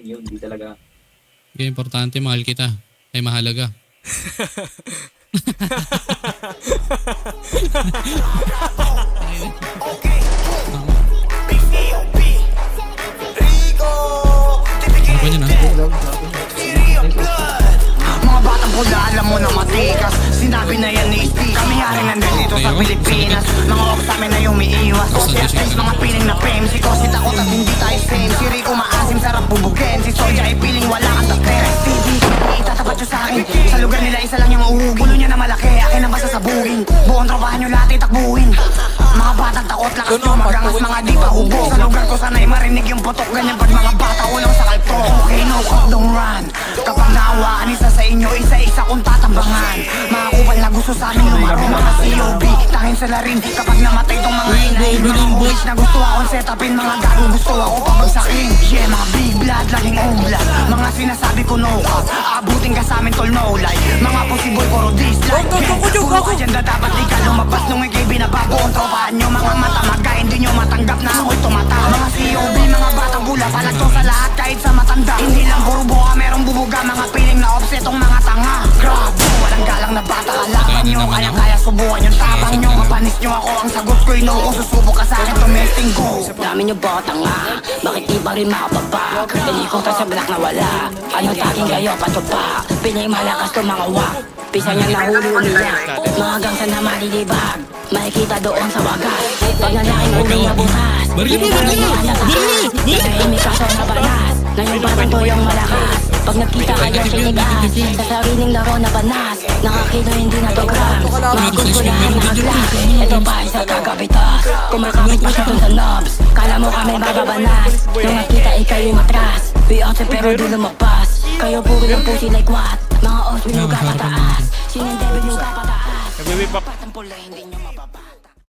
yun, hindi talaga. Sige, importante, mahal kita. Ay, mahalaga. Ano ba yun, ha? Mga batang pula, alam mo na matikas. Sinabi na yan ni Steve. Kami haring nandito sa Pilipinas. Mga off sa amin ay umiiwas. Kasi at least mga piling na fame. Si Kosi takot at hindi tayo same. Si Rico maasim, sarap bubugin. Si Soja ay piling wala kang dating. Steve, itatapat nyo sa akin. Sa lugar nila isa lang yung mauhugin. Pulo niya na malaki, akin na basta sabugin. Buong tropahan nyo lahat itakbuhin. Mga batang takot, lakas nyo magangas. Mga di pa hubog. Sa lugar ko sana'y marinig yung putok. Ganyan pag mga bata ulang sa kalto. Okay, no cop, don't run. Kapag naawaan isa sa inyo, isa-isa kong tatambangan. Mga kupal na gusto sa amin lumaro. Mga COB, tangin sila rin. Kapag namatay tong mga inahin. Mga boys na gusto akong setupin. Mga gago gusto ako pabagsakin. Yeah, mga big blood, laging own blood. Mga sinasabi ko no cap. Abutin ka sa amin tol, no lie. Mga possible puro dislike. Puro agenda dapat di ka lumabas. Nung ikay binabago ang tropahan nyo. Mga matamaga, hindi nyo matanggap na ako'y tumata. Mga COB, mga batang bula. Palagto sa lahat kahit sa matanda. Hindi lang puro buka, merong bubuga. Mga piling na offsetong mga tanga. Grabe, walang galang na bata. Kalaban nyo, kaya subukan yung tabang nyo. Mapanis nyo ako, ang sagot ko'y no. Kung susubok ka sa'kin, tumesting go. Dami nyo ba tanga? Bakit di pa rin makapabak? Pinikota sa black na wala. Ano taging kayo patupak? Piling malakas to mga wak. Pisa niya nahuli umiyak. Mga gangsa na malilibag. Makikita doon sa wagas. Pag nalaking uling na butas. Barili mo, barili! Barili! Nahimik kaso na banas. Ngayon parang toyong malakas. Pag nagkita kayo sinigas. Sa sariling laro na banas. Nakakino hindi na to grams. Mga gusto lahat nakaglas. Ito pa isa kagabitas. Kumakamit mo sa dun sa knobs. Kala mo kami bababanas. Nung nakita ikay matras. Beyonce pero di lumagpas. Kayo puro lang pusi like what? Mga os yung lugar pataas. Sinang devil yung kapataas. Nagwiwipak. Patang pula hindi nyo mababa.